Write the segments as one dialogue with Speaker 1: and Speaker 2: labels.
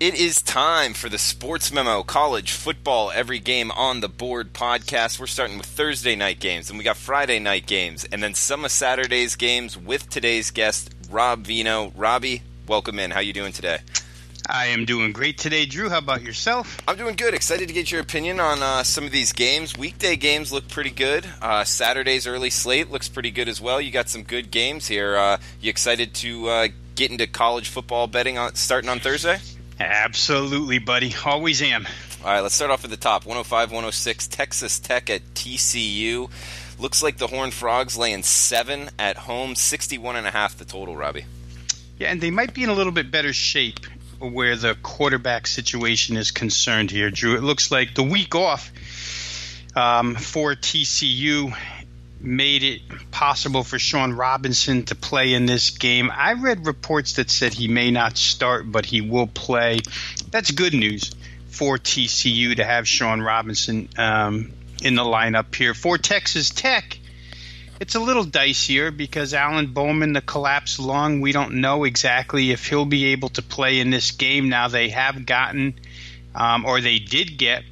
Speaker 1: It is time for the Sportsmemo College Football Every Game on the Board podcast. We're starting with Thursday night games, and we got Friday night games, and then some of Saturday's games with today's guest, Rob Veno. Robbie, welcome in. How you doing today?
Speaker 2: I am doing great today, Drew. How about yourself?
Speaker 1: I'm doing good. Excited to get your opinion on some of these games. Weekday games look pretty good. Saturday's early slate looks pretty good as well. You got some good games here. You excited to get into college football betting starting on Thursday?
Speaker 2: Absolutely, buddy. Always am.
Speaker 1: All right, let's start off at the top. 105-106, Texas Tech at TCU. Looks like the Horned Frogs laying 7 at home, 61.5 the total, Robbie.
Speaker 2: Yeah, and they might be in a little bit better shape where the quarterback situation is concerned here, Drew. It looks like the week off for TCU made it possible for Sean Robinson to play in this game. I read reports that said he may not start, but he will play. That's good news for TCU to have Sean Robinson in the lineup here. For Texas Tech, it's a little dicier because Alan Bowman, the collapsed lung, we don't know exactly if he'll be able to play in this game. Now they have gotten, or they did get,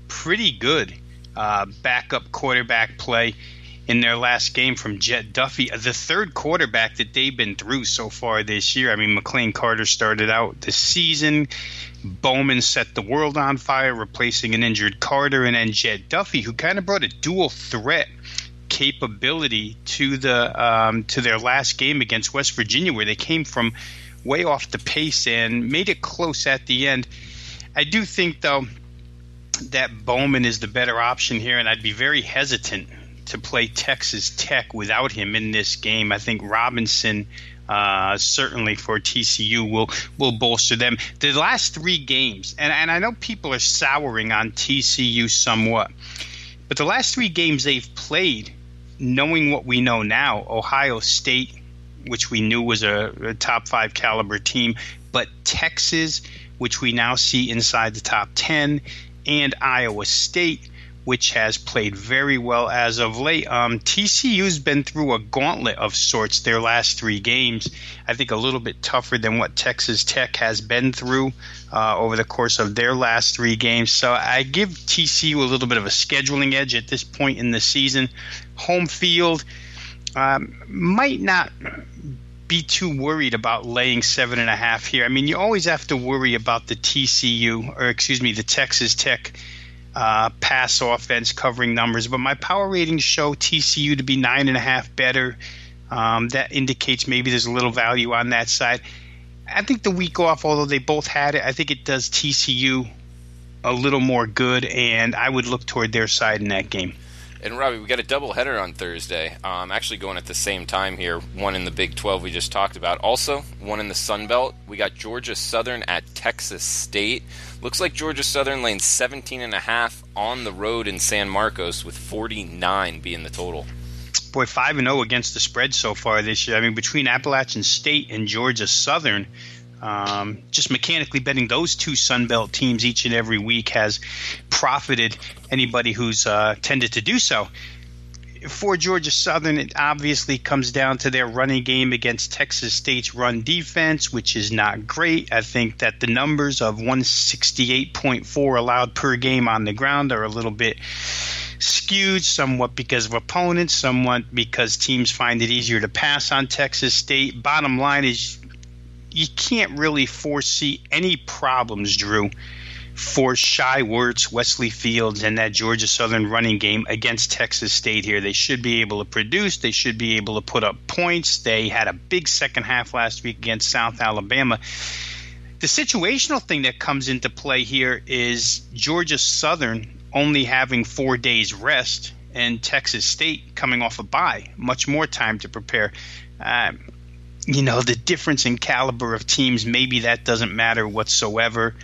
Speaker 2: pretty good backup quarterback play in their last game from Jet Duffy, the third quarterback that they've been through so far this year. I mean, McLean Carter started out the season. Bowman set the world on fire, replacing an injured Carter, and then Jet Duffy, who kind of brought a dual threat capability to their last game against West Virginia, where they came from way off the pace and made it close at the end. I do think, though, that Bowman is the better option here, and I'd be very hesitant to play Texas Tech without him in this game. I think Robinson, certainly for TCU, will bolster them. The last 3 games, and I know people are souring on TCU somewhat, but the last 3 games they've played, knowing what we know now, Ohio State, which we knew was a top 5 caliber team, but Texas, which we now see inside the top 10, and Iowa State, which has played very well as of late. TCU's been through a gauntlet of sorts their last 3 games. I think a little bit tougher than what Texas Tech has been through over the course of their last 3 games. So I give TCU a little bit of a scheduling edge at this point in the season. Home field, might not be too worried about laying 7.5 here. I mean, you always have to worry about the the Texas Tech pass offense covering numbers, but my power ratings show TCU to be 9.5 better. That indicates maybe there's a little value on that side. I think the week off, although they both had it, I think it does TCU a little more good, and I would look toward their side in that game.
Speaker 1: And Robbie, we got a doubleheader on Thursday. Actually going at the same time here. One in the Big 12 we just talked about. Also, one in the Sun Belt. We got Georgia Southern at Texas State. Looks like Georgia Southern laying 17.5 on the road in San Marcos, with 49 being the total.
Speaker 2: Boy, 5-0 against the spread so far this year. I mean, between Appalachian State and Georgia Southern, just mechanically betting those 2 Sun Belt teams each and every week has profited anybody who's tended to do so. For Georgia Southern, it obviously comes down to their running game against Texas State's run defense, which is not great. I think that the numbers of 168.4 allowed per game on the ground are a little bit skewed, somewhat because of opponents, somewhat because teams find it easier to pass on Texas State. Bottom line is, you can't really foresee any problems, Drew, for Shai Werts, Wesley Fields, and that Georgia Southern running game against Texas State here. They should be able to produce. They should be able to put up points. They had a big second half last week against South Alabama. The situational thing that comes into play here is Georgia Southern only having 4 days rest and Texas State coming off a bye, much more time to prepare. The difference in caliber of teams, maybe that doesn't matter whatsoever.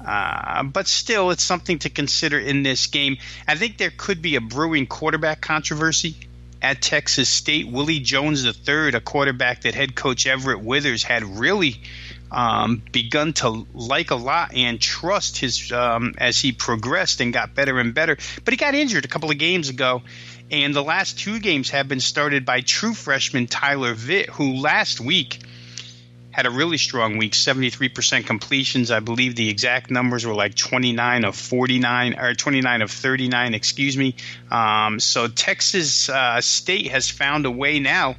Speaker 2: But still, it's something to consider in this game. I think there could be a brewing quarterback controversy at Texas State. Willie Jones III, a quarterback that head coach Everett Withers had really begun to like a lot and trust his as he progressed and got better and better. But he got injured a couple of games ago, and the last 2 games have been started by true freshman Tyler Vitt, who last week had a really strong week, 73% completions. I believe the exact numbers were like 29 of 49 or 29 of 39, excuse me. So Texas State has found a way now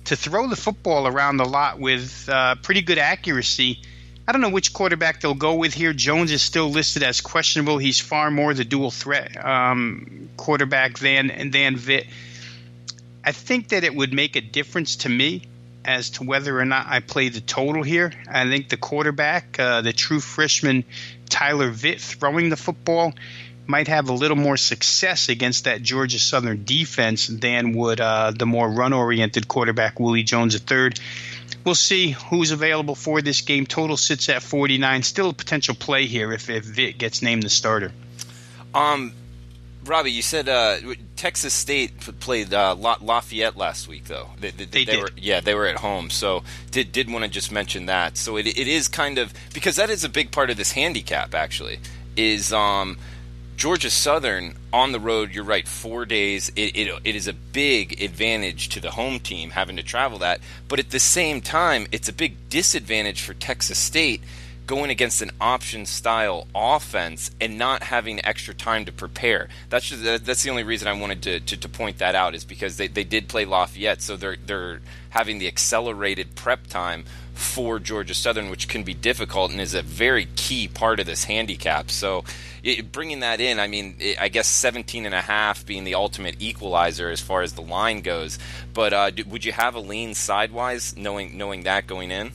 Speaker 2: to throw the football around the lot with pretty good accuracy. I don't know which quarterback they'll go with here. Jones is still listed as questionable. He's far more the dual threat quarterback than Vitt. I think that it would make a difference to me as to whether or not I play the total here. I think the quarterback, the true freshman Tyler Vitt, throwing the football might have a little more success against that Georgia Southern defense than would the more run-oriented quarterback Willie Jones III. We'll see who's available for this game. Total sits at 49. Still a potential play here if Vitt gets named the starter.
Speaker 1: Robbie, you said Texas State played Lafayette last week, though. They did. They were at home. So did want to just mention that. So it is kind of – because that is a big part of this handicap, actually, is Georgia Southern on the road, you're right, 4 days. It is a big advantage to the home team having to travel that. But at the same time, it's a big disadvantage for Texas State going against an option-style offense and not having extra time to prepare. That's the only reason I wanted to point that out, is because they did play Lafayette, so they're having the accelerated prep time for Georgia Southern, which can be difficult and is a very key part of this handicap. So bringing that in, I mean, I guess 17.5 being the ultimate equalizer as far as the line goes. But would you have a lean sidewise, knowing that going in?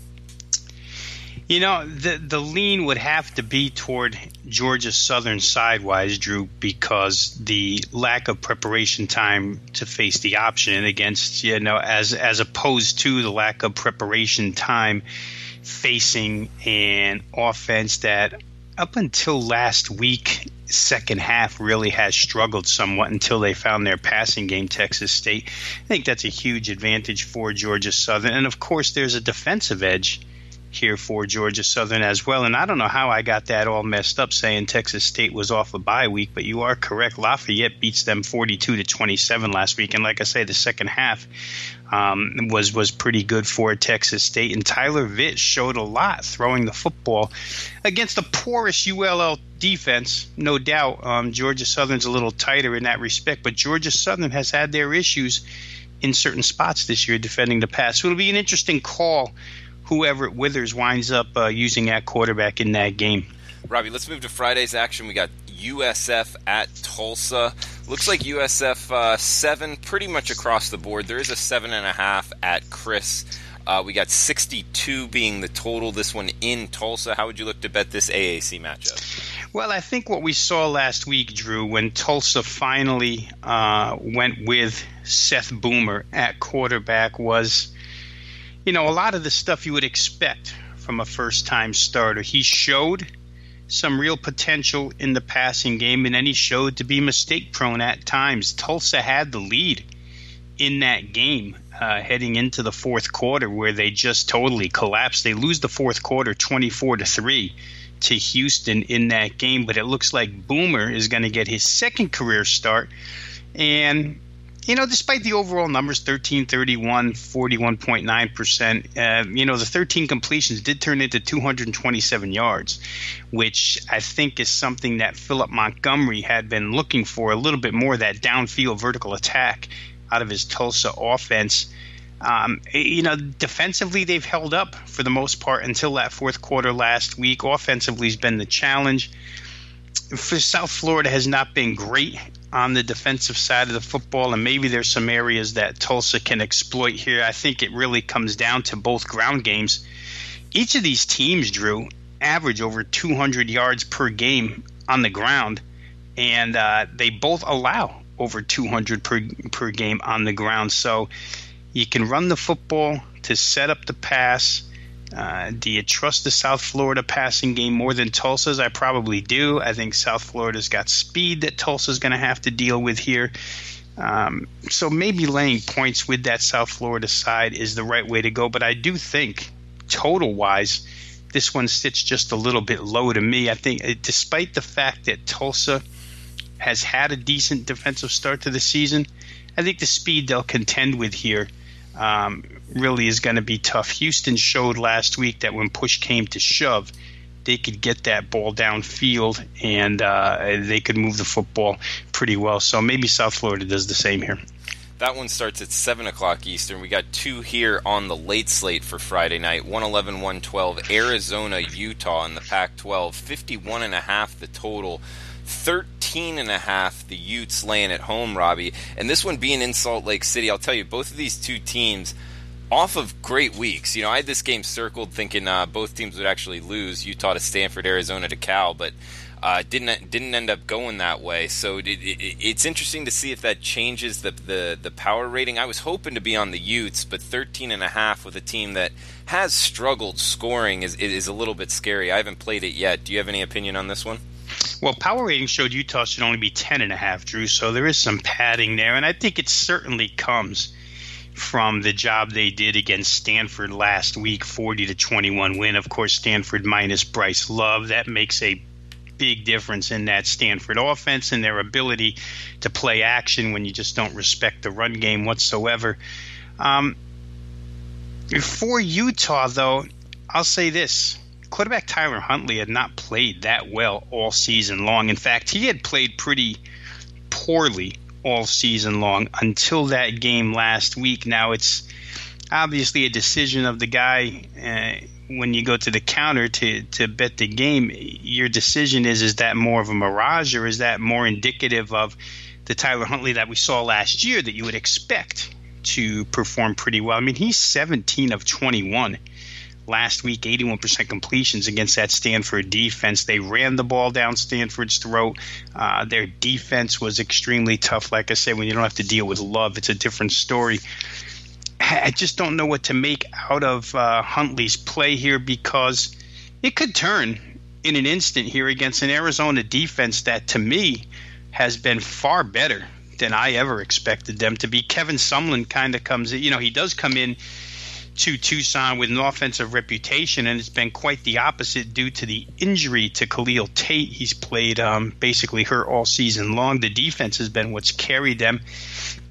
Speaker 2: You know, the lean would have to be toward Georgia Southern sidewise, Drew, because the lack of preparation time to face the option against, as opposed to the lack of preparation time facing an offense that up until last week, second half, really has struggled somewhat until they found their passing game, Texas State. I think that's a huge advantage for Georgia Southern. And, of course, there's a defensive edge here for Georgia Southern as well. And I don't know how I got that all messed up saying Texas State was off a bye week, but you are correct. Lafayette beats them 42-27 last week. And like I say, the second half was pretty good for Texas State. And Tyler Vitt showed a lot throwing the football against the porous ULL defense. No doubt Georgia Southern's a little tighter in that respect, but Georgia Southern has had their issues in certain spots this year defending the pass. So it'll be an interesting call whoever Withers winds up using at quarterback in that game.
Speaker 1: Robbie, let's move to Friday's action. We got USF at Tulsa. Looks like USF 7 pretty much across the board. There is a 7.5 at Chris. We got 62 being the total, this one in Tulsa. How would you look to bet this AAC matchup?
Speaker 2: Well, I think what we saw last week, Drew, when Tulsa finally went with Seth Boomer at quarterback was – a lot of the stuff you would expect from a first-time starter. He showed some real potential in the passing game, and then he showed to be mistake-prone at times. Tulsa had the lead in that game heading into the fourth quarter, where they just totally collapsed. They lose the fourth quarter 24-3 to Houston in that game, but it looks like Boomer is going to get his second career start. And despite the overall numbers, 13-31, 41.9%, the 13 completions did turn into 227 yards, which I think is something that Philip Montgomery had been looking for, a little bit more, that downfield vertical attack out of his Tulsa offense. Defensively, they've held up for the most part until that fourth quarter last week. Offensively has been the challenge. For South Florida has not been great on the defensive side of the football, and maybe there's some areas that Tulsa can exploit here. I think it really comes down to both ground games. Each of these teams, Drew, average over 200 yards per game on the ground, and they both allow over 200 per game on the ground. So you can run the football to set up the pass. Do you trust the South Florida passing game more than Tulsa's? I probably do. I think South Florida's got speed that Tulsa's going to have to deal with here. So maybe laying points with that South Florida side is the right way to go. But I do think, total-wise, this one sits just a little bit low to me. I think despite the fact that Tulsa has had a decent defensive start to the season, I think the speed they'll contend with here really is going to be tough. Houston showed last week that when push came to shove, they could get that ball downfield and they could move the football pretty well. So maybe South Florida does the same here.
Speaker 1: That one starts at 7 o'clock Eastern. We got two here on the late slate for Friday night. 111, 112, Arizona, Utah in the Pac-12. 51.5 the total. 13.5 the Utes laying at home, Robbie. And this one being in Salt Lake City, I'll tell you, both of these two teams off of great weeks. I had this game circled thinking both teams would actually lose. Utah to Stanford, Arizona to Cal, but didn't end up going that way. So it's interesting to see if that changes the power rating. I was hoping to be on the Utes, but 13.5 with a team that has struggled scoring is a little bit scary. I haven't played it yet. Do you have any opinion on this one?
Speaker 2: Well, power rating showed Utah should only be 10.5, Drew, so there is some padding there, and I think it certainly comes from the job they did against Stanford last week, 40-21 win. Of course, Stanford minus Bryce Love. That makes a big difference in that Stanford offense and their ability to play action when you just don't respect the run game whatsoever. For Utah, though, I'll say this. Quarterback Tyler Huntley had not played that well all season long. In fact, he had played pretty poorly all season long until that game last week. Now, it's obviously a decision of the guy when you go to the counter to bet the game. Your decision is that more of a mirage, or is that more indicative of the Tyler Huntley that we saw last year that you would expect to perform pretty well? I mean, he's 17 of 21 last week, 81% completions against that Stanford defense. They ran the ball down Stanford's throat. Their defense was extremely tough. Like I said, when you don't have to deal with Love, it's a different story. I just don't know what to make out of Huntley's play here, because it could turn in an instant here against an Arizona defense that, to me, has been far better than I ever expected them to be. Kevin Sumlin kind of comes in. He does come in to Tucson with an offensive reputation, and it's been quite the opposite due to the injury to Khalil Tate. He's played basically hurt all season long. The defense has been what's carried them.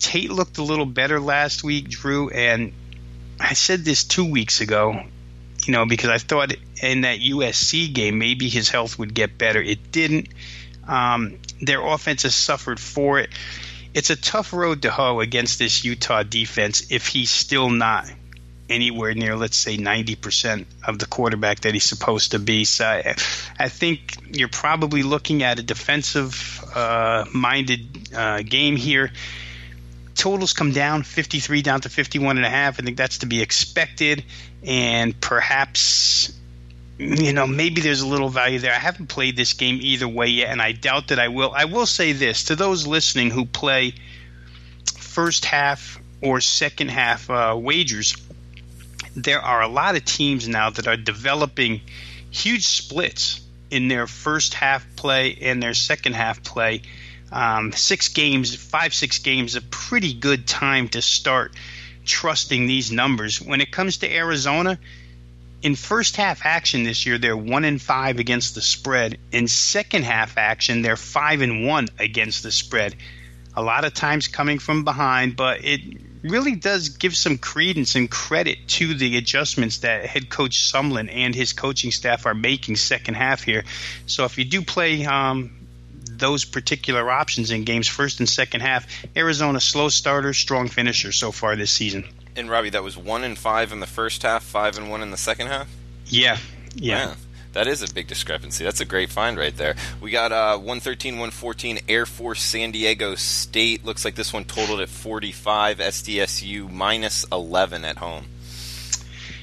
Speaker 2: Tate looked a little better last week, Drew, and I said this 2 weeks ago, because I thought in that USC game maybe his health would get better. It didn't. Their offense has suffered for it. It's a tough road to hoe against this Utah defense if he's still not anywhere near, let's say, 90% of the quarterback that he's supposed to be. So I think you're probably looking at a defensive-minded game here. Totals come down 53 down to 51.5. I think that's to be expected, and perhaps maybe there's a little value there. I haven't played this game either way yet, and I doubt that I will. I will say this to those listening who play first half or second half wagers. There are a lot of teams now that are developing huge splits in their first half play and their second half play. 6 games, 5-6 games, a pretty good time to start trusting these numbers. When it comes to Arizona, in first half action this year, they're 1-5 against the spread. In second half action, they're 5-1 against the spread. A lot of times coming from behind, but it really does give some credence and credit to the adjustments that head coach Sumlin and his coaching staff are making second half here. So if you do play those particular options in games first and second half, Arizona slow starter, strong finisher so far this season. And
Speaker 1: Robbie, that was 1-5 in the first half, 5-1 in the second half?
Speaker 2: Yeah.
Speaker 1: That is a big discrepancy. That's a great find right there. We got 113, 114 Air Force San Diego State. Looks like this one totaled at 45. SDSU minus 11 at home.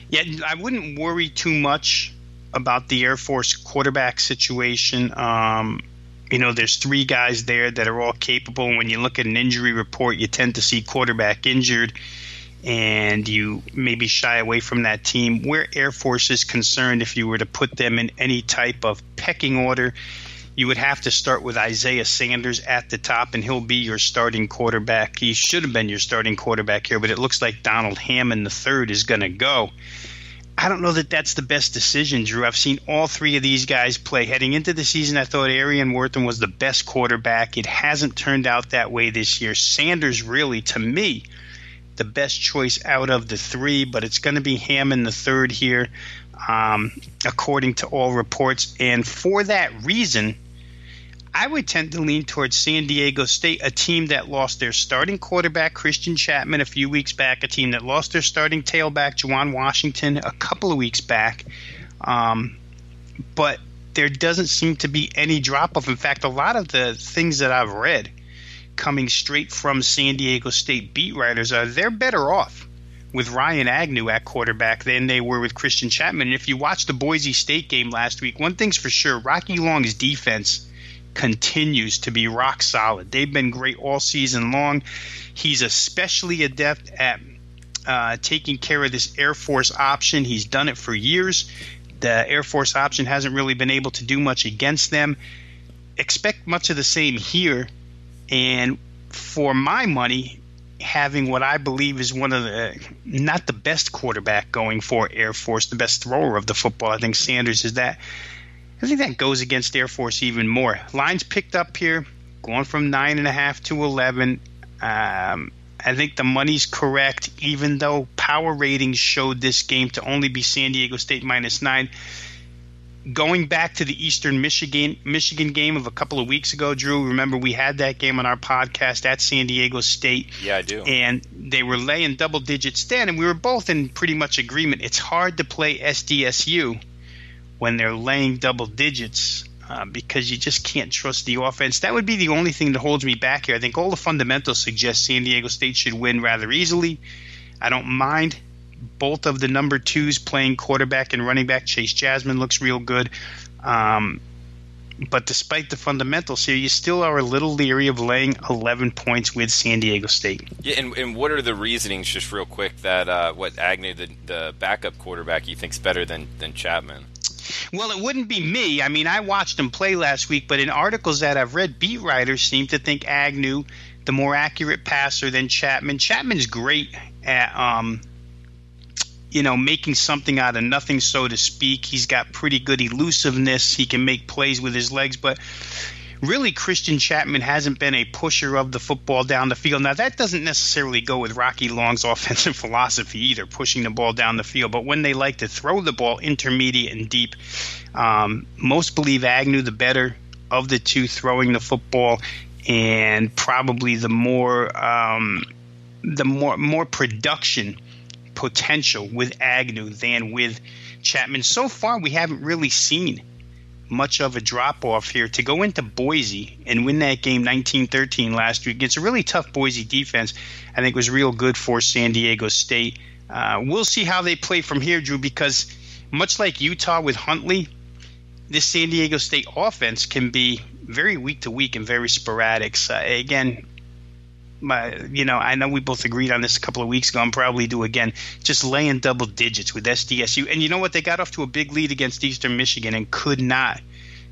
Speaker 2: Yeah, I wouldn't worry too much about the Air Force quarterback situation. There's 3 guys there that are all capable. When you look at an injury report, you tend to see quarterback injured, and you maybe shy away from that team. Where Air Force is concerned, if you were to put them in any type of pecking order, you would have to start with Isaiah Sanders at the top, and he'll be your starting quarterback. He should have been your starting quarterback here, but it looks like Donald Hammond III is going to go. I don't know that that's the best decision, Drew. I've seen all 3 of these guys play. Heading into the season, I thought Arian Wortham was the best quarterback. It hasn't turned out that way this year. Sanders really, to me, the best choice out of the three, but it's going to be Ham in the third here, according to all reports. And for that reason, I would tend to lean towards San Diego State, a team that lost their starting quarterback, Christian Chapman, a few weeks back, a team that lost their starting tailback, Juwan Washington, a couple of weeks back. But there doesn't seem to be any drop-off. In fact, a lot of the things that I've read coming straight from San Diego State beat writers are they're better off with Ryan Agnew at quarterback than they were with Christian Chapman. And if you watched the Boise State game last week, one thing's for sure, Rocky Long's defense continues to be rock solid. They've been great all season long. He's especially adept at taking care of this Air Force option. He's done it for years. The Air Force option hasn't really been able to do much against them. Expect much of the same here. And for my money, having what I believe is one of the – not the best quarterback going for Air Force, the best thrower of the football, I think Sanders is that. I think that goes against Air Force even more. Lines picked up here, going from 9.5 to 11. I think the money's correct, even though power ratings showed this game to only be San Diego State -9. Going back to the Eastern Michigan game of a couple of weeks ago, Drew, remember we had that game on our podcast at San Diego State.
Speaker 1: Yeah, I do.
Speaker 2: And they were laying double digits then, and we were both in pretty much agreement. It's hard to play SDSU when they're laying double digits because you just can't trust the offense. That would be the only thing that holds me back here. I think all the fundamentals suggest San Diego State should win rather easily. I don't mind both of the number twos playing quarterback and running back. Chase Jasmine looks real good. But despite the fundamentals here, you still are a little leery of laying 11 points with San Diego State.
Speaker 1: Yeah, and what are the reasonings, just real quick, that what Agnew, the backup quarterback, you think's better than Chapman?
Speaker 2: Well, it wouldn't be me. I mean, I watched him play last week, but in articles that I've read, beat writers seem to think Agnew, the more accurate passer than Chapman. Chapman's great at, making something out of nothing, so to speak. He's got pretty good elusiveness. He can make plays with his legs, but really Christian Chapman hasn't been a pusher of the football down the field. Now, that doesn't necessarily go with Rocky Long's offensive philosophy either, pushing the ball down the field. But when they like to throw the ball intermediate and deep, most believe Agnew the better of the two throwing the football, and probably the more production potential with Agnew than with Chapman. So far, we haven't really seen much of a drop-off here. To go into Boise and win that game 19-13 last week against a really tough Boise defense, I think was real good for San Diego State. We'll see how they play from here, Drew, because much like Utah with Huntley, this San Diego State offense can be very week to week and very sporadic. So, again, I know we both agreed on this a couple of weeks ago and probably do again, just laying double digits with SDSU. And you know what? They got off to a big lead against Eastern Michigan and could not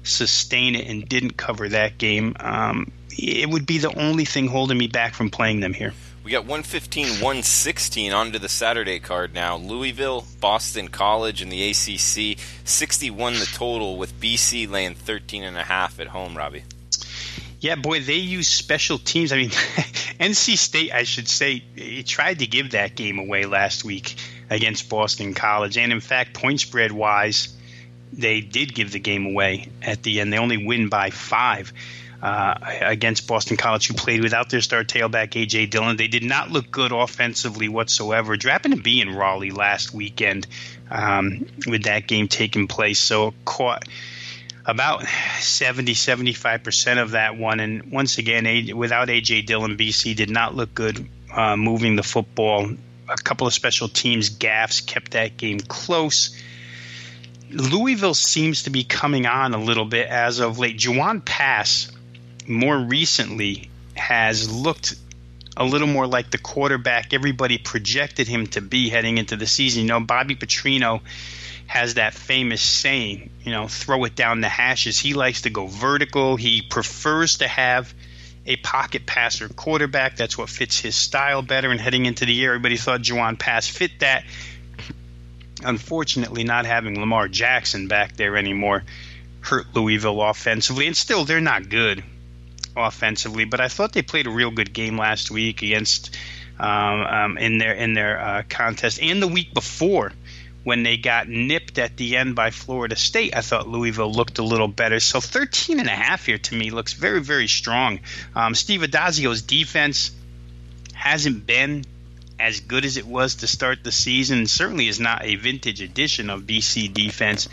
Speaker 2: sustain it and didn't cover that game. It would be the only thing holding me back from playing them here.
Speaker 1: We got 115-116 onto the Saturday card now. Louisville, Boston College in the ACC, 61 the total, with BC laying 13.5 at home, Robbie.
Speaker 2: Yeah, boy, they use special teams. I mean, NC State, I should say, tried to give that game away last week against Boston College. And, in fact, point spread-wise, they did give the game away at the end. They only win by 5 against Boston College, who played without their star tailback, A.J. Dillon. They did not look good offensively whatsoever. Happened to be in Raleigh last weekend with that game taking place. So caught about 70-75% of that one. And once again, without A.J. Dillon, BC did not look good moving the football. A couple of special teams gaffes kept that game close. Louisville seems to be coming on a little bit as of late. Juwan Pass, more recently, has looked a little more like the quarterback everybody projected him to be heading into the season. You know, Bobby Petrino has that famous saying, throw it down the hashes. He likes to go vertical. He prefers to have a pocket passer quarterback. That's what fits his style better. And heading into the year, everybody thought Juwan Pass fit that. Unfortunately, not having Lamar Jackson back there anymore hurt Louisville offensively. And still, they're not good offensively. But I thought they played a real good game last week against in their contest, and the week before when they got nipped at the end by Florida State. I thought Louisville looked a little better. So 13.5 here to me looks very, very strong. Steve Adazio's defense hasn't been as good as it was to start the season. Certainly is not a vintage edition of BC defense.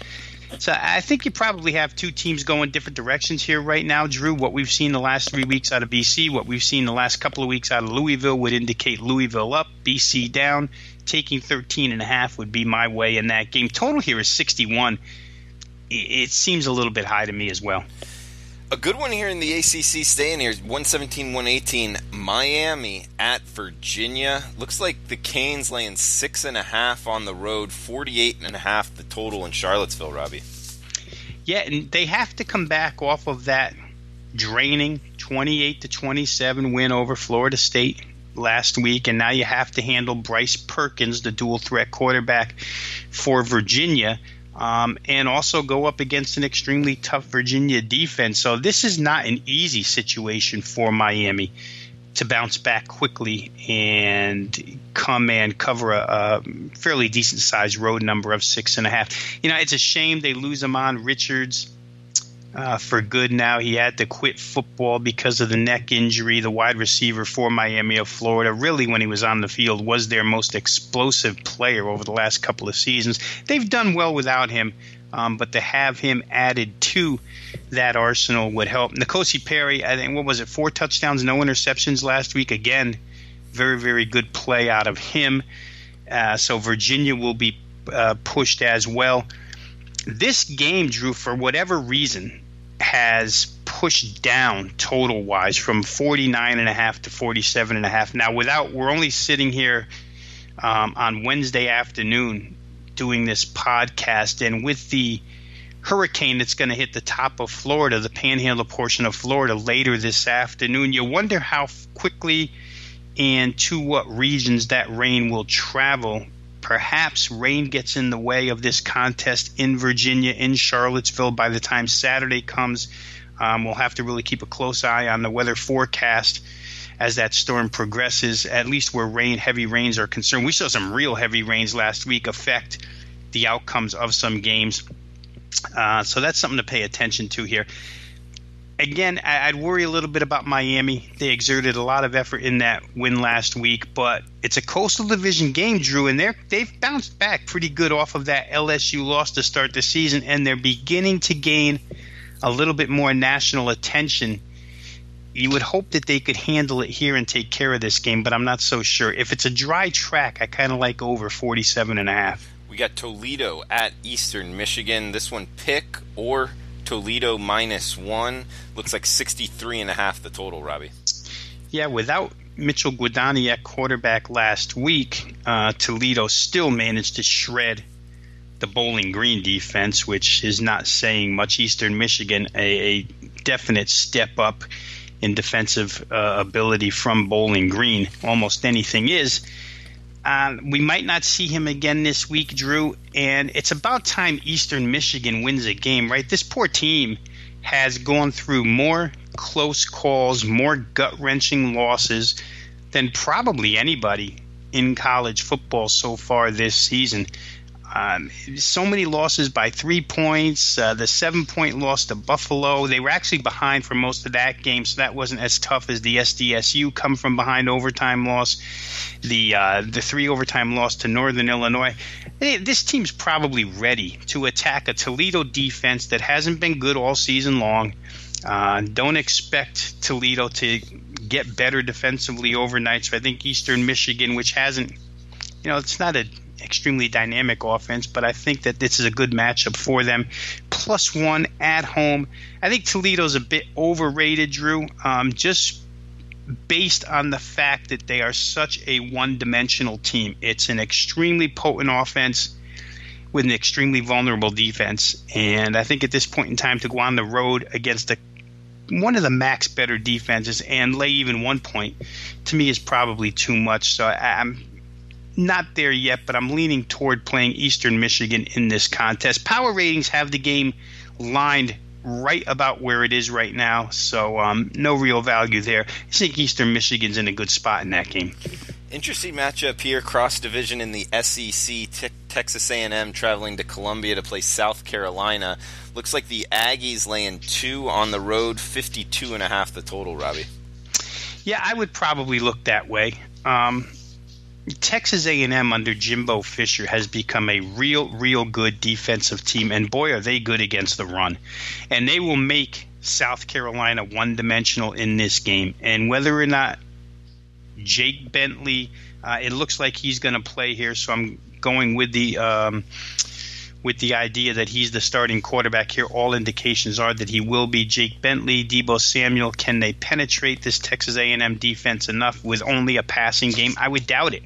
Speaker 2: So I think you probably have two teams going different directions here right now, Drew. What we've seen the last 3 weeks out of BC, what we've seen the last couple of weeks out of Louisville would indicate Louisville up, BC down. Taking 13.5 would be my way in that game. Total here is 61. It seems a little bit high to me as well.
Speaker 1: A good one here in the ACC, staying here, 117-118, Miami at Virginia. Looks like the Canes laying 6.5 on the road, 48.5 the total in Charlottesville, Robbie.
Speaker 2: Yeah, and they have to come back off of that draining 28-27 win over Florida State last week, and now you have to handle Bryce Perkins, the dual threat quarterback for Virginia. And also go up against an extremely tough Virginia defense. So this is not an easy situation for Miami to bounce back quickly and come and cover a fairly decent-sized road number of 6.5. You know, it's a shame they lose Amon Richards for good now. He had to quit football because of the neck injury. The wide receiver for Miami of Florida, really when he was on the field, was their most explosive player over the last couple of seasons. They've done well without him, but to have him added to that arsenal would help. N'Kosi Perry, I think, 4 touchdowns, no interceptions last week. Again, very, very good play out of him. So Virginia will be pushed as well. This game, Drew, for whatever reason, has pushed down total-wise from 49.5 to 47.5. Now, we're only sitting here on Wednesday afternoon doing this podcast, and with the hurricane that's going to hit the top of Florida, the panhandle portion of Florida, later this afternoon, you wonder how quickly and to what regions that rain will travel. Perhaps rain gets in the way of this contest in Virginia, in Charlottesville by the time Saturday comes. We'll have to really keep a close eye on the weather forecast as that storm progresses, at least where heavy rains are concerned. We saw some real heavy rains last week affect the outcomes of some games. So that's something to pay attention to here. Again, I'd worry a little bit about Miami. They exerted a lot of effort in that win last week, but it's a Coastal Division game, Drew, and they've bounced back pretty good off of that LSU loss to start the season, and they're beginning to gain a little bit more national attention. You would hope that they could handle it here and take care of this game, but I'm not so sure. If it's a dry track, I kind of like over 47.5.
Speaker 1: We got Toledo at Eastern Michigan. This one, pick or Toledo -1. Looks like 63.5 the total, Robbie.
Speaker 2: Yeah, without Mitchell Guadagni at quarterback last week, Toledo still managed to shred the Bowling Green defense, which is not saying much. Eastern Michigan, a definite step up in defensive ability from Bowling Green. Almost anything is. We might not see him again this week, Drew, and it's about time Eastern Michigan wins a game, right? This poor team has gone through more close calls, more gut-wrenching losses than probably anybody in college football so far this season. So many losses by 3 points, the 7-point loss to Buffalo. They were actually behind for most of that game, so that wasn't as tough as the SDSU come from behind overtime loss, the 3 overtime loss to Northern Illinois. This team's probably ready to attack a Toledo defense that hasn't been good all season long. Don't expect Toledo to get better defensively overnight, so I think Eastern Michigan, which hasn't, it's not an extremely dynamic offense, but I think that this is a good matchup for them. +1 at home. I think Toledo's a bit overrated, Drew, just based on the fact that they are such a one-dimensional team. It's an extremely potent offense with an extremely vulnerable defense, and I think at this point in time to go on the road against one of the max better defenses and lay even 1 point, to me, is probably too much. So I'm not there yet, but I'm leaning toward playing Eastern Michigan in this contest. Power ratings have the game lined right about where it is right now, so no real value there. I think Eastern Michigan's in a good spot in that game.
Speaker 1: Interesting matchup here, cross division in the SEC. Texas A&M traveling to Columbia to play South Carolina. Looks like the Aggies laying 2 on the road, 52.5 the total, Robbie.
Speaker 2: Yeah, I would probably look that way. Texas A&M under Jimbo Fisher has become a real good defensive team, and boy, are they good against the run. And they will make South Carolina one-dimensional in this game. And whether or not Jake Bentley, it looks like he's going to play here, so I'm going with the idea that he's the starting quarterback here. All indications are that he will be. Jake Bentley, Deebo Samuel, can they penetrate this Texas A&M defense enough with only a passing game? I would doubt it.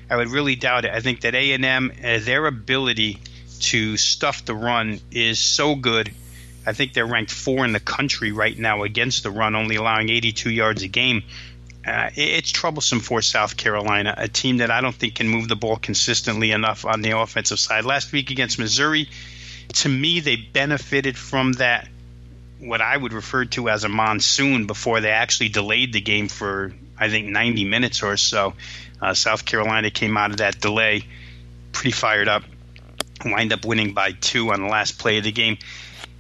Speaker 2: I would really doubt it. I think that A&M, their ability to stuff the run is so good. I think they're ranked 4 in the country right now against the run, only allowing 82 yards a game. It's troublesome for South Carolina, a team that I don't think can move the ball consistently enough on the offensive side. Last week against Missouri, to me, they benefited from that, what I would refer to as a monsoon, before they actually delayed the game for, I think, 90 minutes or so. South Carolina came out of that delay pretty fired up, wind up winning by 2 on the last play of the game.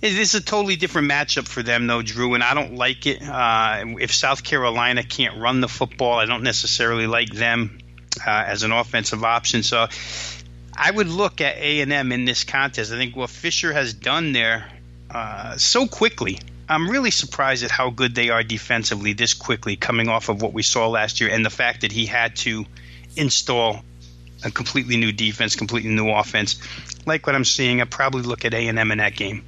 Speaker 2: This is a totally different matchup for them, though, Drew, and I don't like it. If South Carolina can't run the football, I don't necessarily like them as an offensive option. So I would look at A&M in this contest. I think what Fisher has done there so quickly, I'm really surprised at how good they are defensively this quickly, coming off of what we saw last year, and the fact that he had to install a completely new defense, completely new offense. Like what I'm seeing, I'd probably look at A&M in that game.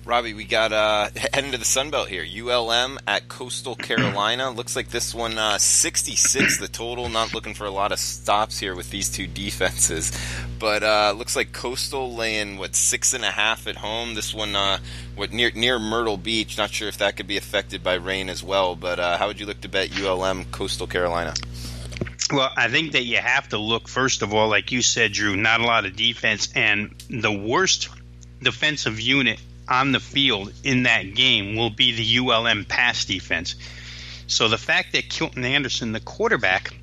Speaker 1: Robbie, we got heading to the Sun Belt here. ULM at Coastal Carolina. Looks like this one 66 the total. Not looking for a lot of stops here with these two defenses, but looks like Coastal laying 6.5 at home. This one near Myrtle Beach. Not sure if that could be affected by rain as well. But how would you look to bet ULM Coastal Carolina?
Speaker 2: Well, I think that you have to look, first of all, like you said, Drew, not a lot of defense, and the worst defensive unit on the field in that game will be the ULM pass defense. So the fact that Kilton Anderson, the quarterback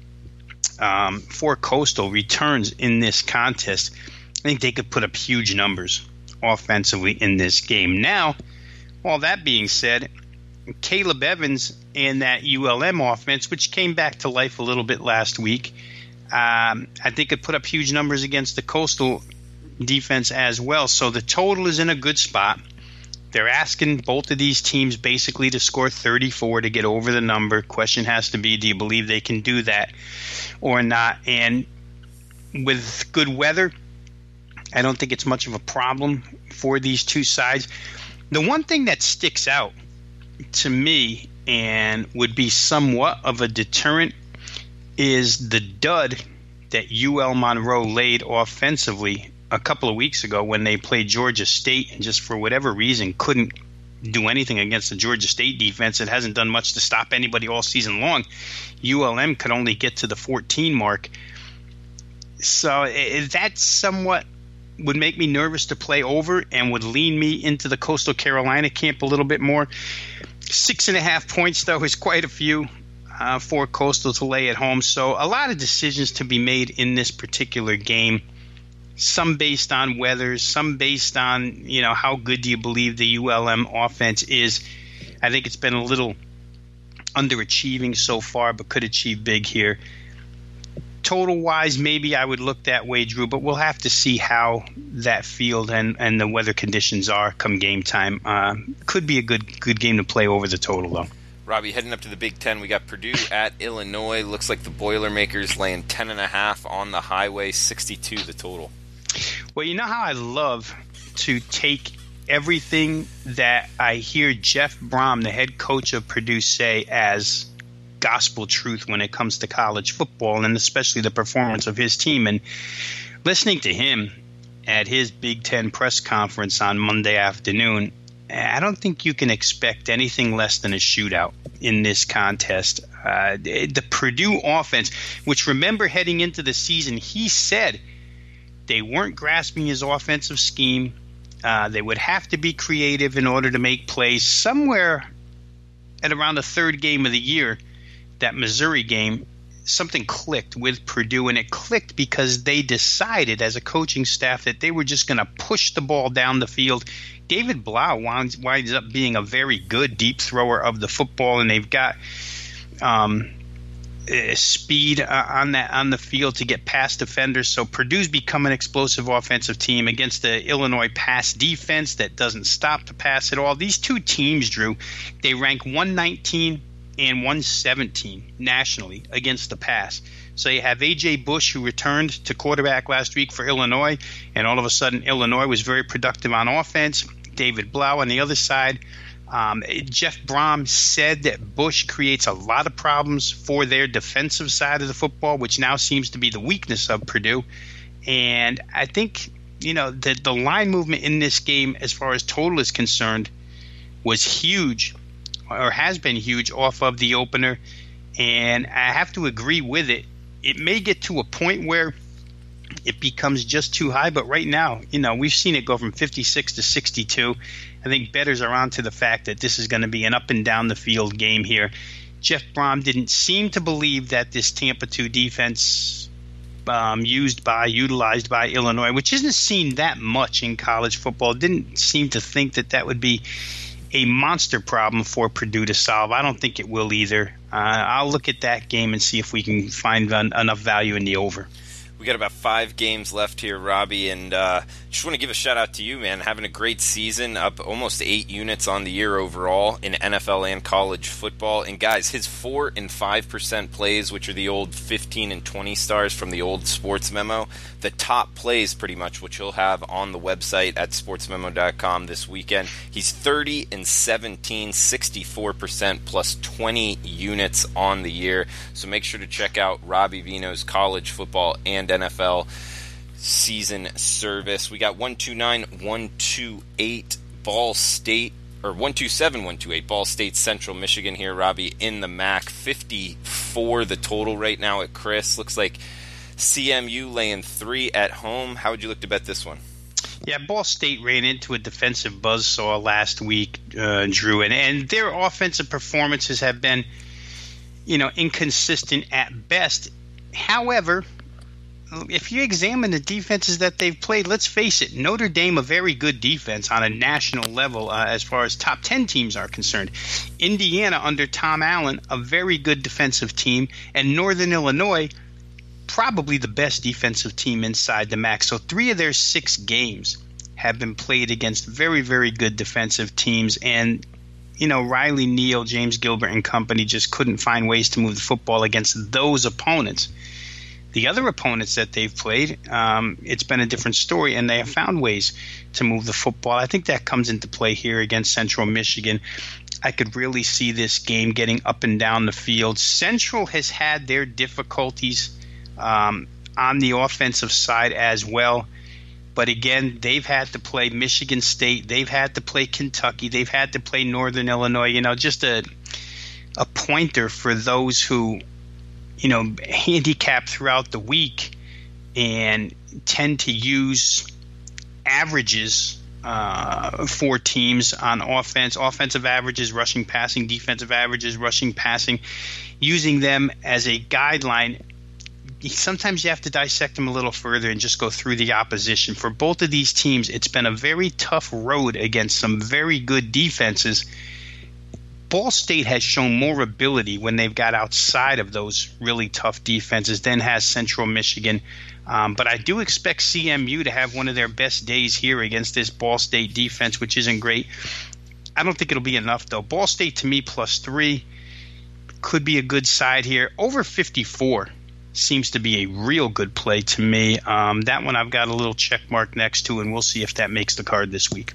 Speaker 2: for Coastal, returns in this contest, I think they could put up huge numbers offensively in this game. Now, all that being said, Caleb Evans and that ULM offense, which came back to life a little bit last week, I think could put up huge numbers against the Coastal defense as well. So the total is in a good spot. They're asking both of these teams basically to score 34 to get over the number. Question has to be, do you believe they can do that or not? And with good weather, I don't think it's much of a problem for these two sides. The one thing that sticks out to me and would be somewhat of a deterrent is the dud that UL Monroe laid offensively a couple of weeks ago when they played Georgia State, and just for whatever reason couldn't do anything against the Georgia State defense. It hasn't done much to stop anybody all season long. ULM could only get to the 14 mark. So that somewhat would make me nervous to play over and would lean me into the Coastal Carolina camp a little bit more. 6.5 points, though, is quite a few for Coastal to lay at home. So a lot of decisions to be made in this particular game. Some based on weather, some based on, how good do you believe the ULM offense is. I think it's been a little underachieving so far, but could achieve big here. Total-wise, maybe I would look that way, Drew, but we'll have to see how that field and the weather conditions are come game time. Could be a good game to play over the total, though.
Speaker 1: Robbie, heading up to the Big Ten, we got Purdue at Illinois. Looks like the Boilermakers laying 10.5 on the highway, 62 the total.
Speaker 2: Well, you know how I love to take everything that I hear Jeff Brom, the head coach of Purdue, say as gospel truth when it comes to college football, and especially the performance of his team. And listening to him at his Big Ten press conference on Monday afternoon, I don't think you can expect anything less than a shootout in this contest. The Purdue offense, which, remember, heading into the season, he said they weren't grasping his offensive scheme. They would have to be creative in order to make plays. Somewhere at around the third game of the year, that Missouri game, something clicked with Purdue, and it clicked because they decided as a coaching staff that they were just going to push the ball down the field. David Blau winds up being a very good deep thrower of the football, and they've got speed on the field to get past defenders. So Purdue's become an explosive offensive team against the Illinois pass defense that doesn't stop the pass at all. These two teams, Drew, they rank 119 and 117 nationally against the pass. So you have A.J. Bush, who returned to quarterback last week for Illinois, and all of a sudden Illinois was very productive on offense. David Blau on the other side. Jeff Brom said that Bush creates a lot of problems for their defensive side of the football, which now seems to be the weakness of Purdue. And I think, the line movement in this game, as far as total is concerned, was huge, or has been huge, off of the opener. And I have to agree with it. It may get to a point where it becomes just too high, but right now, we've seen it go from 56 to 62. I think bettors are on to the fact that this is going to be an up and down the field game here. Jeff Brom didn't seem to believe that this Tampa 2 defense utilized by Illinois, which isn't seen that much in college football, didn't seem to think that would be a monster problem for Purdue to solve. I don't think it will either. I'll look at that game and see if we can find enough value in the over.
Speaker 1: We got about 5 games left here, Robbie, and just want to give a shout-out to you, man. Having a great season, up almost 8 units on the year overall in NFL and college football. And, guys, his 4 and 5% plays, which are the old 15 and 20 stars from the old Sportsmemo, the top plays pretty much, which he'll have on the website at sportsmemo.com this weekend. He's 30 and 17, 64% plus 20 units on the year. So make sure to check out Robbie Veno's college football and NFL season service. We got 129-128 Ball State, or 127-128 Ball State Central Michigan here, Robbie, in the MAC. 54 the total right now at Chris. Looks like CMU laying 3 at home. How would you look to bet this one?
Speaker 2: Yeah, Ball State ran into a defensive buzzsaw last week, Drew, and their offensive performances have been, inconsistent at best. However, if you examine the defenses that they've played, let's face it, Notre Dame, a very good defense on a national level as far as top 10 teams are concerned. Indiana, under Tom Allen, a very good defensive team. And Northern Illinois, probably the best defensive team inside the MAC. So 3 of their 6 games have been played against very, very good defensive teams. And, Riley Neal, James Gilbert and company just couldn't find ways to move the football against those opponents. The other opponents that they've played, it's been a different story, and they have found ways to move the football. I think that comes into play here against Central Michigan. I could really see this game getting up and down the field. Central has had their difficulties on the offensive side as well. But again, they've had to play Michigan State. They've had to play Kentucky. They've had to play Northern Illinois. Just a pointer for those who handicap throughout the week and tend to use averages for teams on offense, offensive averages, rushing, passing, defensive averages, rushing, passing, using them as a guideline. Sometimes you have to dissect them a little further and just go through the opposition. For both of these teams, it's been a very tough road against some very good defenses. Ball State has shown more ability when they've got outside of those really tough defenses than has Central Michigan. But I do expect CMU to have one of their best days here against this Ball State defense, which isn't great. I don't think it'll be enough, though. Ball State, to me, +3 could be a good side here. Over 54 seems to be a real good play to me. That one I've got a little check mark next to, and we'll see if that makes the card this week.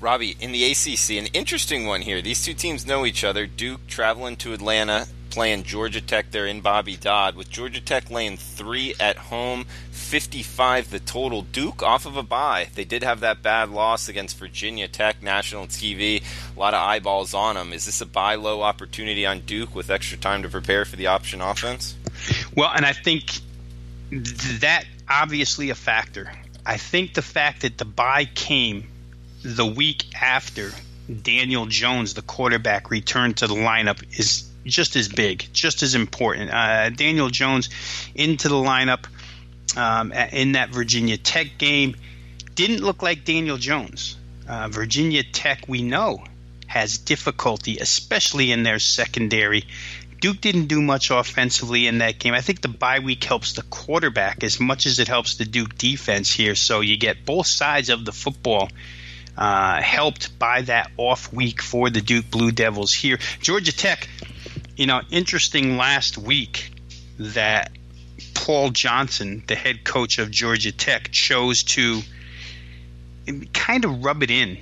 Speaker 1: Robbie, in the ACC, an interesting one here. These two teams know each other. Duke traveling to Atlanta, playing Georgia Tech there in Bobby Dodd, with Georgia Tech laying 3 at home, 55 the total. Duke off of a bye. They did have that bad loss against Virginia Tech, national TV. A lot of eyeballs on them. Is this a buy low opportunity on Duke with extra time to prepare for the option offense?
Speaker 2: Well, and I think that obviously a factor. I think the fact that the bye came the week after Daniel Jones, the quarterback, returned to the lineup is just as big, just as important. Daniel Jones into the lineup in that Virginia Tech game didn't look like Daniel Jones. Virginia Tech, we know, has difficulty, especially in their secondary. Duke didn't do much offensively in that game. I think the bye week helps the quarterback as much as it helps the Duke defense here. So you get both sides of the football helped by that off week for the Duke Blue Devils here. Georgia Tech, interesting last week that Paul Johnson, the head coach of Georgia Tech, chose to kind of rub it in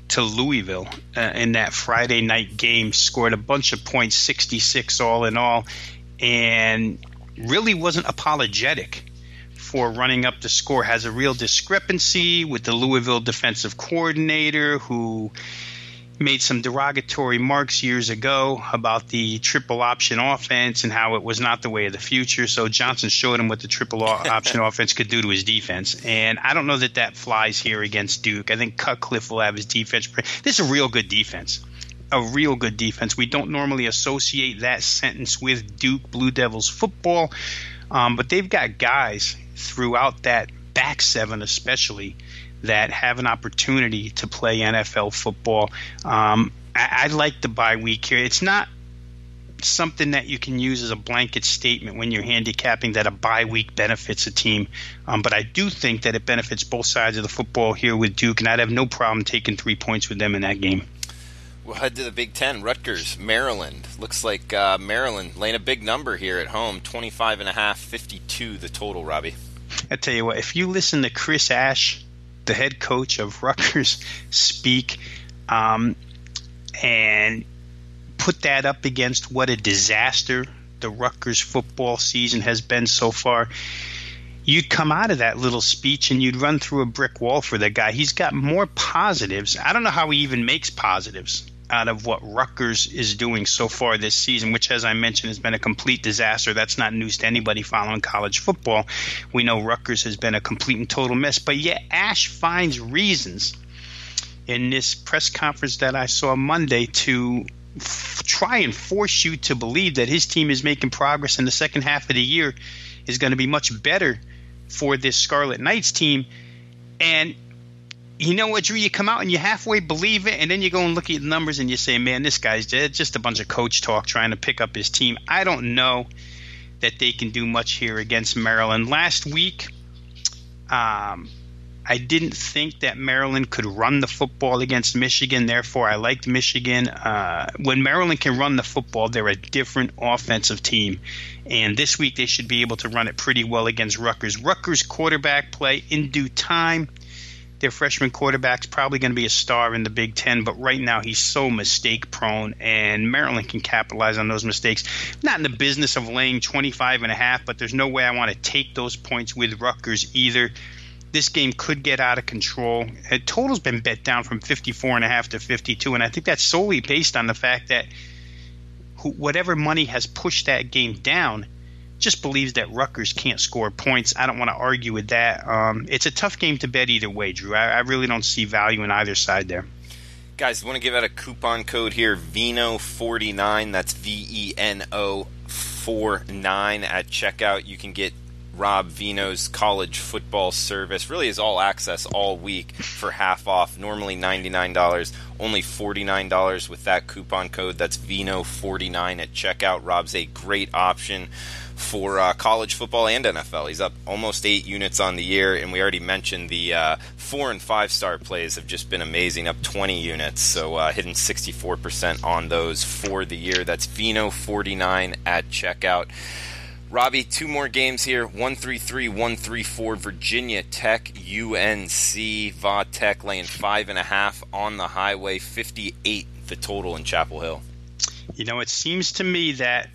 Speaker 2: to Louisville in that Friday night game, scored a bunch of points, 66 all in all, and really wasn't apologetic for running up the score. Has a real discrepancy with the Louisville defensive coordinator who made some derogatory marks years ago about the triple option offense and how it was not the way of the future. So Johnson showed him what the triple option offense could do to his defense. And I don't know that flies here against Duke. I think Cutcliffe will have his defense. This is a real good defense. A real good defense. We don't normally associate that sentence with Duke Blue Devils football, but they've got guys throughout that back seven especially that have an opportunity to play NFL football. I like the bye week here. It's not something that you can use as a blanket statement when you're handicapping that a bye week benefits a team. But I do think that it benefits both sides of the football here with Duke, and I'd have no problem taking 3 points with them in that game.
Speaker 1: We'll head to the Big Ten. Rutgers, Maryland. Looks like Maryland laying a big number here at home, 25.5, 52 the total, Robbie.
Speaker 2: I tell you what, if you listen to Chris Ash, the head coach of Rutgers, speak and put that up against what a disaster the Rutgers football season has been so far, you'd come out of that little speech and you'd run through a brick wall for that guy. He's got more positives. I don't know how he even makes positives out of what Rutgers is doing so far this season, which, as I mentioned, has been a complete disaster. That's not news to anybody following college football. We know Rutgers has been a complete and total mess, but yet Ash finds reasons in this press conference that I saw Monday to try and force you to believe that his team is making progress in the second half of the year is going to be much better for this Scarlet Knights team. And you know what, Drew? You come out and you halfway believe it, and then you go and look at the numbers and you say, man, this guy's just a bunch of coach talk trying to pick up his team. I don't know that they can do much here against Maryland. Last week, I didn't think that Maryland could run the football against Michigan. Therefore, I liked Michigan. When Maryland can run the football, they're a different offensive team. And this week, they should be able to run it pretty well against Rutgers. Rutgers quarterback play in due time. Their freshman quarterback's probably going to be a star in the Big Ten, but right now he's so mistake-prone, and Maryland can capitalize on those mistakes. Not in the business of laying 25.5, but there's no way I want to take those points with Rutgers either. This game could get out of control. The total's been bet down from 54.5 to 52, and I think that's solely based on the fact that whatever money has pushed that game down just believes that Rutgers can't score points. I don't want to argue with that. It's a tough game to bet either way, Drew. I really don't see value in either side there.
Speaker 1: Guys, I want to give out a coupon code here, Veno49. That's Veno 49 at checkout. You can get Rob Veno's college football service. Really is all access all week for half off. Normally $99, only $49 with that coupon code. That's Veno49 at checkout. Rob's a great option for college football and NFL. He's up almost 8 units on the year, and we already mentioned the 4- and 5-star plays have just been amazing, up 20 units, so hitting 64% on those for the year. That's Veno49 at checkout. Robbie, 2 more games here, 133, 134, Virginia Tech, UNC, Va Tech laying 5.5 on the highway, 58 the total in Chapel Hill.
Speaker 2: You know, it seems to me that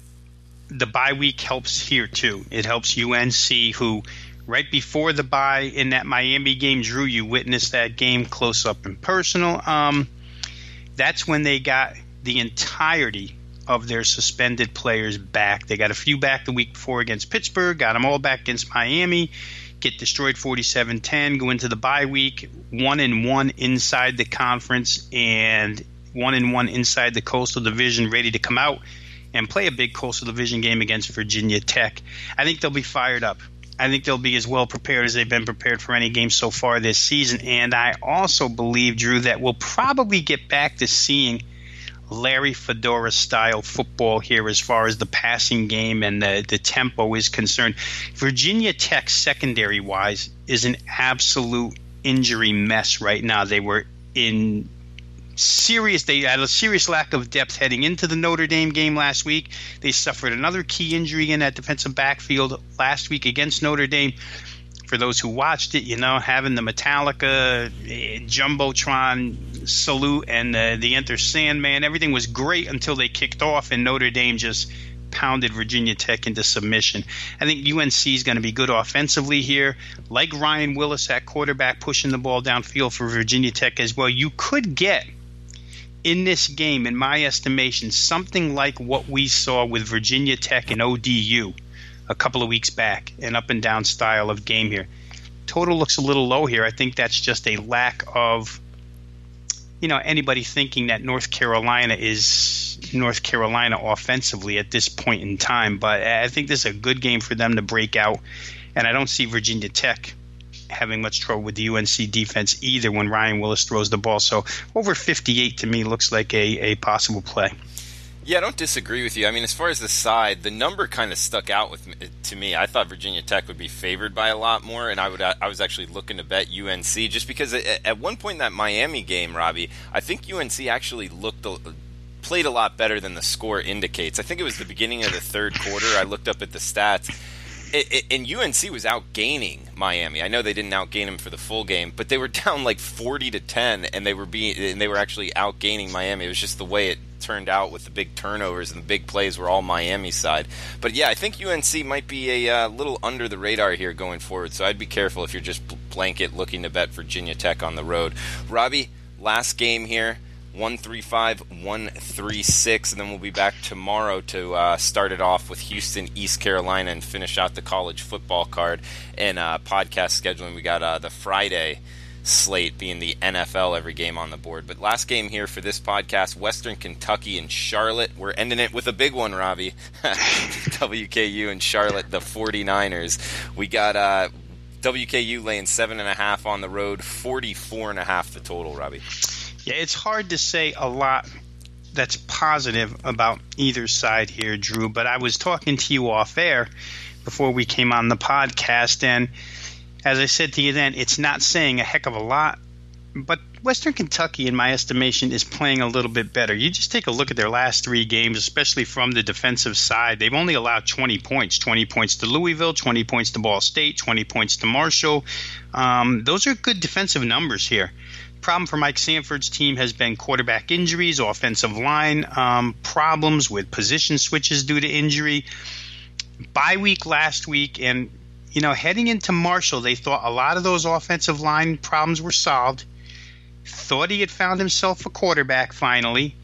Speaker 2: the bye week helps here too. It helps UNC, who right before the bye in that Miami game, Drew, you witnessed that game close up and personal. That's when they got the entirety of their suspended players back. They got a few back the week before against Pittsburgh, got them all back against Miami, get destroyed 47-10, go into the bye week 1-1 inside the conference and 1-1 inside the Coastal Division, ready to come out and play a big Coastal Division game against Virginia Tech. I think they'll be fired up. I think they'll be as well prepared as they've been prepared for any game so far this season. And I also believe, Drew, that we'll probably get back to seeing Larry Fedora-style football here as far as the passing game and the tempo is concerned. Virginia Tech, secondary-wise, is an absolute injury mess right now. They had a serious lack of depth heading into the Notre Dame game last week. They suffered another key injury in that defensive backfield last week against Notre Dame. For those who watched it, having the Metallica Jumbotron salute and the Enter Sandman, everything was great until they kicked off and Notre Dame just pounded Virginia Tech into submission. I think UNC is going to be good offensively here. Like Ryan Willis at quarterback pushing the ball downfield for Virginia Tech as well. You could get in this game, in my estimation, something like what we saw with Virginia Tech and ODU a couple of weeks back, an up-and-down style of game here. Total looks a little low here. I think that's just a lack of, anybody thinking that North Carolina is North Carolina offensively at this point in time. But I think this is a good game for them to break out, and I don't see Virginia Tech having much trouble with the UNC defense either when Ryan Willis throws the ball. So over 58 to me looks like a possible play.
Speaker 1: Yeah, I don't disagree with you. I mean, as far as the side, the number kind of stuck out to me. I thought Virginia Tech would be favored by a lot more, and I was actually looking to bet UNC just because at one point in that Miami game, Robbie, I think UNC actually played a lot better than the score indicates. I think it was the beginning of the third quarter. I looked up at the stats. And UNC was outgaining Miami. I know they didn't outgain them for the full game, but they were down like 40-10, and they were actually outgaining Miami. It was just the way it turned out with the big turnovers and the big plays were all Miami side. But yeah, I think UNC might be a little under the radar here going forward. So I'd be careful if you're just blanket looking to bet Virginia Tech on the road. Robbie, last game here. 135, 136, and then we'll be back tomorrow to start it off with Houston, East Carolina, and finish out the college football card. And podcast scheduling, we got the Friday slate being the NFL every game on the board. But last game here for this podcast, Western Kentucky and Charlotte. We're ending it with a big one, Robbie. WKU and Charlotte, the 49ers. We got WKU laying 7.5 on the road, 44.5 the total, Robbie.
Speaker 2: Yeah, it's hard to say a lot that's positive about either side here, Drew, but I was talking to you off air before we came on the podcast, and as I said to you then, it's not saying a heck of a lot, but Western Kentucky, in my estimation, is playing a little bit better. You just take a look at their last three games, especially from the defensive side. They've only allowed 20 points to Louisville, 20 points to Ball State, 20 points to Marshall. Those are good defensive numbers here. Problem for Mike Sanford's team has been quarterback injuries, offensive line problems with position switches due to injury. Bye week last week, and heading into Marshall, they thought a lot of those offensive line problems were solved. Thought he had found himself a quarterback finally,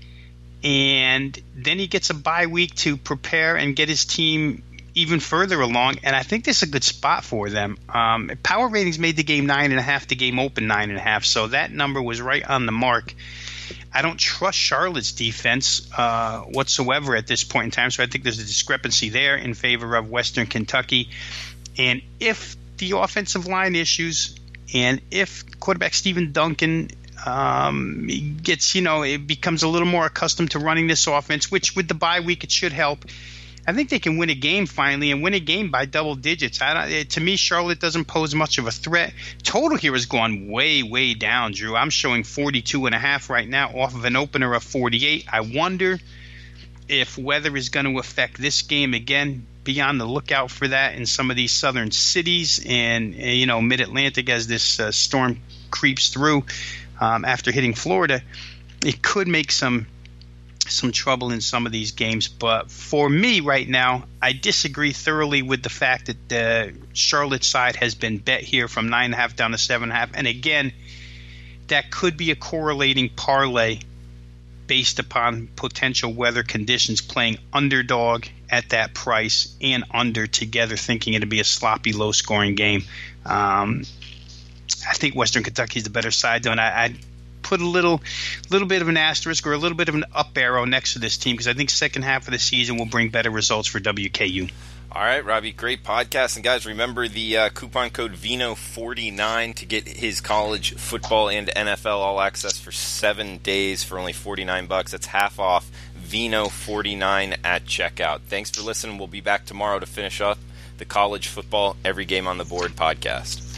Speaker 2: and then he gets a bye week to prepare and get his team even further along, and I think this is a good spot for them. Power ratings made the game 9.5, the game open 9.5, so that number was right on the mark. I don't trust Charlotte's defense whatsoever at this point in time, so I think there's a discrepancy there in favor of Western Kentucky. And if the offensive line issues, and if quarterback Stephen Duncan gets, it becomes a little more accustomed to running this offense, which with the bye week it should help, I think they can win a game finally and win a game by double digits. To me, Charlotte doesn't pose much of a threat. Total here has gone way, way down, Drew. I'm showing 42.5 right now off of an opener of 48. I wonder if weather is going to affect this game again. Be on the lookout for that in some of these southern cities and, mid-Atlantic as this storm creeps through after hitting Florida. It could make some trouble in some of these games, but for me right now, I disagree thoroughly with the fact that the Charlotte side has been bet here from 9.5 down to 7.5, and again, that could be a correlating parlay based upon potential weather conditions, playing underdog at that price and under together, thinking it'd be a sloppy, low-scoring game. I think Western Kentucky is the better side, though, and put a little bit of an asterisk or a little bit of an up arrow next to this team because I think second half of the season will bring better results for WKU.
Speaker 1: All right, Robbie, great podcast. And guys, remember the coupon code Veno49 to get his college football and NFL all access for 7 days for only $49. That's half off. Veno49 at checkout. Thanks for listening. We'll be back tomorrow to finish up the College Football Every Game on the Board podcast.